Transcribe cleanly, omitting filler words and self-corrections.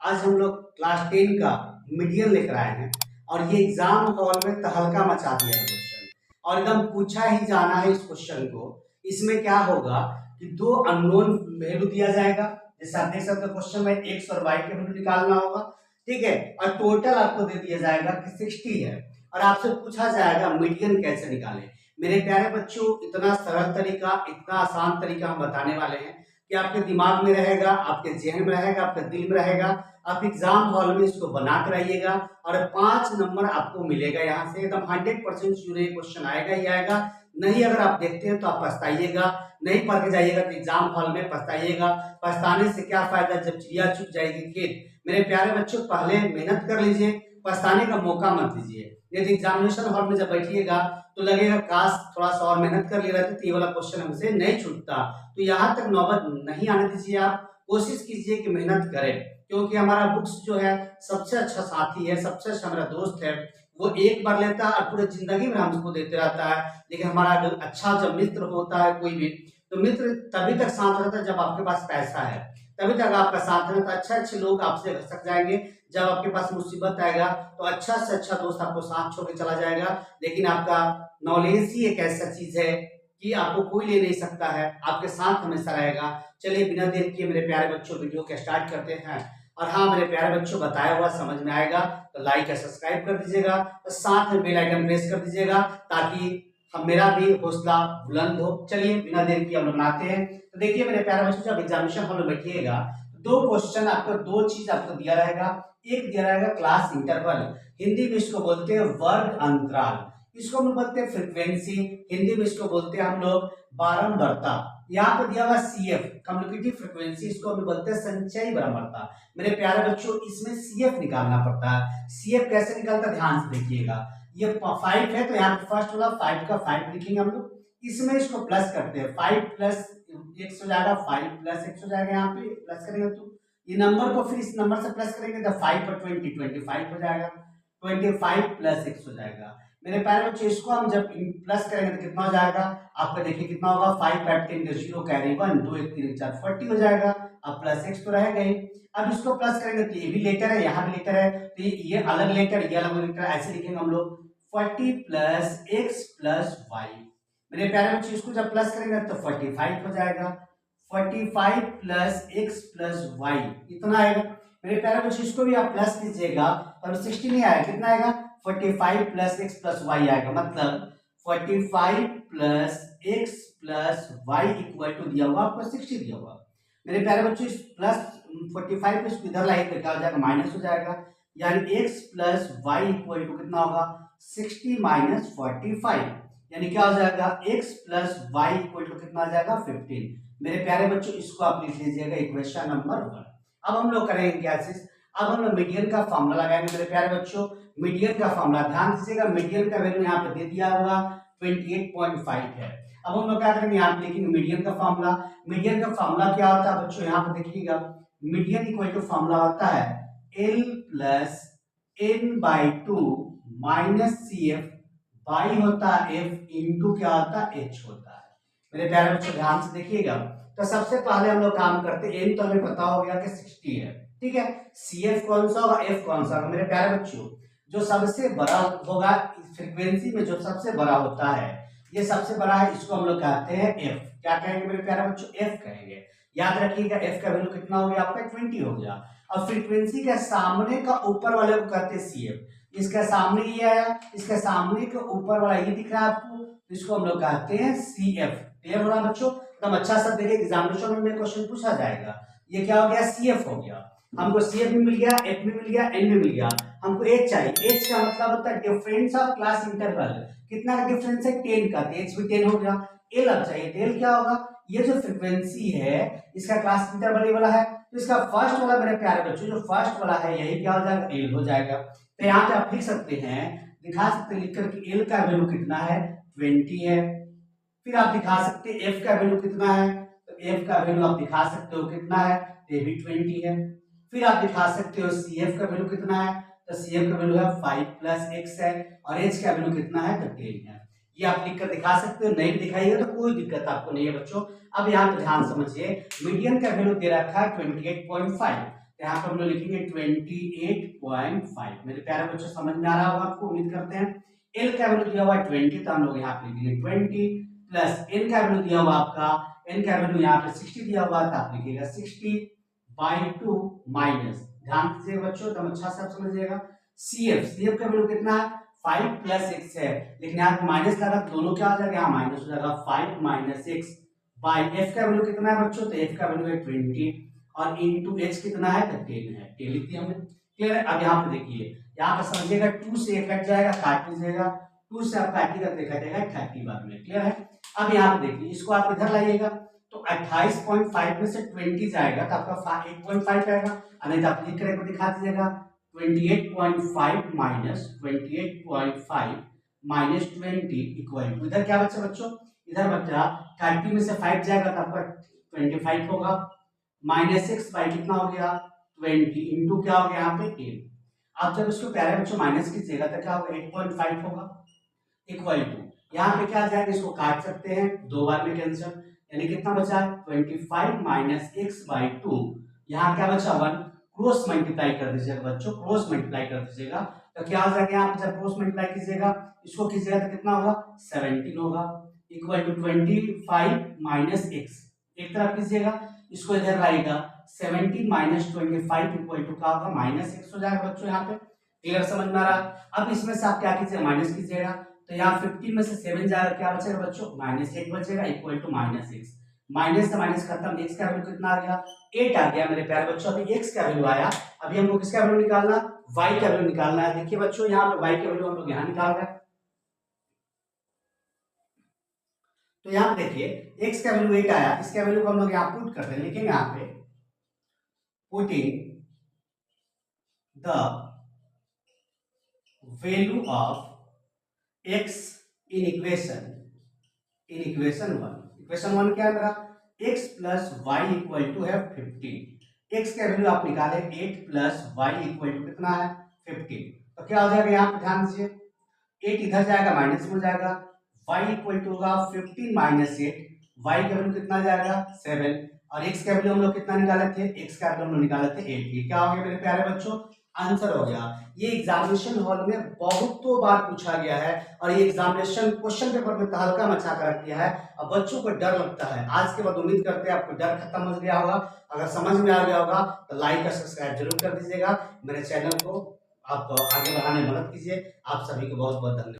आज हम लोग क्लास 10 का मीडियन लेकर आए हैं और ये एग्जाम हॉल में तहलका मचा दिया है क्वेश्चन और एकदम पूछा ही जाना है इस क्वेश्चन को। इसमें क्या होगा कि दो अननोन वैल्यू दिया जाएगा, जैसे आप देख सकते हो क्वेश्चन में एक्स और वाई के वैल्यू निकालना होगा, ठीक है। और टोटल आपको दे दिया जाएगा कि 60 है और आपसे पूछा जाएगा मीडियन कैसे निकालें। मेरे प्यारे बच्चों, इतना सरल तरीका, इतना आसान तरीका हम बताने वाले हैं कि आपके दिमाग में रहेगा, आपके जहन में रहेगा, आपके दिल में रहेगा। आप एग्जाम हॉल में इसको बना कर आइएगा और 5 नंबर आपको मिलेगा। यहाँ से एकदम 100% श्योर ये क्वेश्चन आएगा ही आएगा। नहीं अगर आप देखते हैं तो आप पछताइएगा, नहीं पढ़ के जाइएगा तो एग्जाम हॉल में पछताइएगा। पछताने से क्या फायदा जब चिड़िया चुग जाएगी खेत। मेरे प्यारे बच्चों, पहले मेहनत कर लीजिए, पछताने का मौका मत दीजिए। यदि एग्जामिनेशन हॉल में जब बैठिएगा तो लगेगा काश थोड़ा सा और मेहनत कर लिया रहता तो ये वाला क्वेश्चन हमसे नहीं छूटता। तो यहाँ तक नौबत नहीं आने दीजिए। आप कोशिश कीजिए कि मेहनत करें, क्योंकि हमारा बुक्स जो है सबसे अच्छा साथी है, सबसे अच्छा हमारा दोस्त है। वो एक बार लेता है और पूरी जिंदगी में हमको देते रहता है। लेकिन हमारा अच्छा जब मित्र होता है कोई भी, तो मित्र तभी तक साथ रहता है जब आपके पास पैसा है, तभी तक आपका साथ रहता है। अच्छे अच्छे लोग आपसे घसक जाएंगे, जब आपके पास मुसीबत आएगा तो अच्छा से अच्छा दोस्त आपको साथ छोड़ के चला जाएगा। लेकिन आपका नॉलेज ही एक ऐसा चीज है कि आपको कोई ले नहीं सकता है, आपके साथ हमेशा रहेगा। चलिए बिना देर किए मेरे प्यारे बच्चों वीडियो के स्टार्ट करते हैं। और हाँ मेरे प्यारे बच्चों, बताया हुआ समझ में आएगा तो लाइक और सब्सक्राइब कर दीजिएगा और साथ में बेल आइकन प्रेस कर दीजिएगा ताकि हम मेरा भी हौसला बुलंद हो। चलिए बिना देर किए हम लोग बनाते हैं। तो देखिए मेरे प्यारे बच्चों, जब एग्जामिनेशन हॉल में बैठिएगा दो क्वेश्चन आपको, दो चीज आपको दिया रहेगा। एक दिया रहेगा क्लास इंटरवल, हिंदी में इसको बोलते हैं वर्ग अंतराल, इसको हम बोलते हैं फ्रीक्वेंसी, हिंदी में इसको बोलते हैं हम लोग बारंबारता। यहाँ पे दिया हुआ सीएफ कम्युनिकेटिव फ्रीक्वेंसी, इसको हम बोलते हैं संचयी बारंबारता। मेरे प्यारे बच्चों, इसमें सीएफ निकालना पड़ता है। सीएफ कैसे निकालता है ध्यान से देखिएगा। ये 5 है तो यहाँ पे फर्स्ट वाला 5 का 5 लिखेंगे हम लोग, इसमें इसको प्लस करते हैं। 5 प्लस x हो जाएगा, 5 प्लस x हो जाएगा। यहाँ पे प्लस करेंगे तो ये नंबर को फिर इस नंबर से प्लस करेंगे तो 5 पर 20 25 हो जाएगा, 25 प्लस x हो जाएगा। मेरे प्यारे बच्चों, इसको हम जब प्लस करेंगे तो कितना हो जाएगा आपका, देखिए कितना होगा, 5 5 10 के 0 कैरी 1 2 1 3 4 40 हो जाएगा। अब प्लस x तो रहेगा ही। अब इसको प्लस करेंगे तो ये भी लेटर है, यहाँ भी लेटर है, तो ये अलग लेटर, ये अलग लेटर, ऐसे लिखेंगे हम लोग 40 प्लस x प्लस y। मेरे प्यारे बच्चों, इसको जब प्लस करेंगे तो 45 हो जाएगा, 45 प्लस x प्लस y इतना आएगा। मेरे प्यारे बच्चों, इसको भी आप प्लस कीजिएगा तब 60 नहीं आएगा, कितना आएगा 45 प्लस x प्लस y आएगा। मतलब 45 plus x plus y equal to दिया हुआ आपको 60 दिया हुआ। मेरे प्यारे बच्चों, इस प्लस 45 को इधर लाइए तो क्या हो जाएगा, माइनस हो जाएगा, यानी x plus y equal to कितना होगा 60 माइनस 45, यानी क्या हो जाएगा x plus y equal to कितना आ जाएगा 15। मेरे प्यारे बच्चों, इसको आप लिख लीजिएगा इक्वेशन नंबर 1। अब हम लोग करेंगे क्या चीज, अब हम लोग मीडियन का फॉर्मूला लगाएंगे। मेरे प्यारे बच्चों, मीडियन का फॉर्मूला ध्यान दीजिएगा, मीडियन का वैल्यू यहाँ पे दे दिया हुआ 28.5 है। अब हम लोग क्या करेंगे, यहाँ पे लिखेंगे मीडियन का फॉर्मूला। मीडियन का फॉर्मूला क्या होता है बच्चों, यहाँ पे देखिएगा, मीडियन इक्वल टू फॉर्मूला होता है L plus n by 2 minus C F by होता है f इंटू क्या होता है h होता है। मेरे प्यारे बच्चों ध्यान से देखिएगा, तो सबसे पहले हम लोग काम करते हैं, n तो हमें पता हो गया कि 60 है, ठीक है। सी एफ कौन सा होगा, f कौन सा होगा। मेरे प्यारे बच्चों, जो सबसे बड़ा होगा फ्रीक्वेंसी में, जो सबसे बड़ा होता है, ये सबसे बड़ा है, इसको हम लोग कहते हैं f। क्या कहेंगे मेरे प्यारे बच्चों, f कहेंगे। याद रखिएगा f का वैल्यू कितना हो गया आपका 20 हो गया। अब फ्रीक्वेंसी के सामने का ऊपर वाले को कहते हैं सी एफ, इसके सामने ये आया, इसके सामने के ऊपर वाला ये दिख रहा है आपको, तो इसको हम लोग कहते हैं सी एफ। क्लियर हो रहा है बच्चों, एकदम अच्छा सा देखिए, एग्जामिनेशन में क्वेश्चन पूछा जाएगा। ये क्या हो गया, सी एफ हो गया। हमको सी एफ भी मिल गया, एफ भी मिल गया, एन भी मिल गया। हमको एच चाहिए, एच का मतलब होता है डिफरेंस ऑफ क्लास इंटरवल। कितना का डिफरेंस है 10 का, एच भी 10 हो गया। एल अब चाहिए, एल क्या होगा, ये जो फ्रीक्वेंसी है इसका क्लास इंटरवल ये वाला है, तो इसका फर्स्ट वाला मेरे प्यारे बच्चों, जो फर्स्ट वाला है यही क्या हो जाएगा, एल हो जाएगा। तो यहाँ पे आप लिख सकते हैं, दिखा सकते हैं लिखकर कि एल का वैल्यू कितना है 20 है। फिर आप दिखा सकते हैं एफ का वैल्यू कितना है, तो एफ का वैल्यू आप दिखा सकते हो कितना है, ये भी 20 है। फिर आप दिखा सकते हो सी एफ का वैल्यू कितना है, तो सी एफ का वैल्यू है 5 प्लस एक्स है, और एच का वैल्यू कितना है तो 10 है। ये आप लिख कर दिखा सकते हो, नहीं दिखाइएगा तो कोई दिक्कत आपको नहीं है बच्चों। अब यहाँ पे ध्यान समझिए, मीडियन का वैल्यू दे रखा है 28.5, यहाँ पर हम लोग लिखेंगे 28.5। मेरे प्यारे बच्चों समझ में आ रहा होगा आपको, उम्मीद करते हैं। एल का वैल्यू दिया हुआ है 20, तो हम लोग यहाँ पे लिखेंगे 20 प्लस एन का वैल्यू दिया हुआ आपका, एन का वैल्यू यहाँ पे 60 दिया हुआ है, तो आप लिखिएगा 60/2 माइनस, ध्यान दीजिएगा बच्चों एकदम अच्छा से आप समझिएगा। सीएफ का वैल्यू कितना है 5 प्लस एक्स है, लेकिन यहाँ पे माइनस लगा तो दोनों क्या हो जाएगा, यहाँ माइनस हो जाएगा 5 माइनस एक्स बाई एफ का वैल्यू कितना है बच्चों, तो एफ का वैल्यू है 20 और इनटू एच कितना है, तो 10 है, 10 लिख दिया हमने। क्लियर है। अब यहाँ पे देखिए, यहाँ पे समझिएगा 2 से ये कट जाएगा, काट लीजिएगा, 2 से आप काटिएगा तो कट जाएगा 30 बाद में। क्लियर है। अब यहाँ पे देखिए, इसको आप इधर लाइएगा तो 28.5 में से 20 जाएगा तो आपका 8.5 आएगा, नहीं तो आप लिख कर दिखा दीजिएगा 28.5 माइनस 28.5 माइनस 20 इक्वल टू, इधर क्या बचा बच्चों, इधर बचा 30 में से 5 जाएगा तो आपका 25 होगा, माइनस एक्स बाई कितना हो गया 20 इंटू क्या हो गया यहाँ पे 10। आप जब इसको प्यारे बच्चों माइनस कीजिएगा तो क्या होगा 8.5 होगा, इक्वल टू यहाँ पे क्या आ जाएगा, इसको काट सकते हैं, 2 बार में कैंसिल, यानी कितना बचा 25 माइनस एक्स बाई 2, यहाँ क्या बचा 1, क्रॉस मल्टीप्लाई कर दीजिएगा बच्चों, क्रॉस मल्टीप्लाई कर दीजिएगा तो क्या हो जाएगा, यहाँ पे जब क्रॉस मल्टीप्लाई कीजिएगा इसको कीजिएगा तो कितना होगा 17 होगा, इक्वल टू 25 माइनस एक्स, एक तरफ कीजिएगा इसको इधर लाएगा 17 माइनस 25 इक्वल टू क्या होगा माइनस एक्स हो जाएगा बच्चों। यहाँ पे क्लियर समझ में आ रहा। अब इसमें से आप क्या कीजिएगा माइनस कीजिएगा, तो यहाँ 15 में से 7 जाएगा, क्या बचेगा बच्चों माइनस 8 बचेगा, equal to minus x, minus से माइनस खत्म, एक्स का वैल्यू कितना आ गया 8 आ गया मेरे प्यारे बच्चों। अभी एक्स का वैल्यू आया, अभी हमको किसका वैल्यू निकालना, वाई का वैल्यू निकालना है। देखिए बच्चों यहाँ पे वाई का वैल्यू हम लोग यहाँ निकाल रहे हैं, तो यहाँ पे देखिए x का वैल्यू 8 आया, इसका वैल्यू को हम लोग यहाँ पुट करते हैं, लिखेंगे यहाँ पे putting the value of x in equation 1। Equation 1 क्या है मेरा, x plus y equal to है 15, x का वैल्यू आप निकाले 8 प्लस वाई इक्वल टू कितना है 15, तो क्या हो जाएगा यहाँ पे ध्यान दीजिए, 8 इधर जाएगा माइनस में हो जाएगा, y इक्वल टू होगा 15 माइनस 8, y का वैल्यू कितना जाएगा 7 और x का वैल्यू हम लोग कितना निकाले थे, x का वैल्यू हम लोग निकाले थे 8। ये क्या हो गया मेरे प्यारे बच्चों, आंसर हो गया। ये एग्जामिनेशन हॉल में बहुतों बार पूछा गया है और ये एग्जामिनेशन क्वेश्चन पेपर में तहलका मचा कर रख दिया है और बच्चों को डर लगता है। आज के बाद उम्मीद करते हैं आपको डर खत्म हो गया होगा, अगर समझ में आ गया होगा तो लाइक और सब्सक्राइब जरूर कर दीजिएगा, मेरे चैनल को आप आगे बढ़ाने में मदद कीजिए। आप सभी को बहुत बहुत धन्यवाद।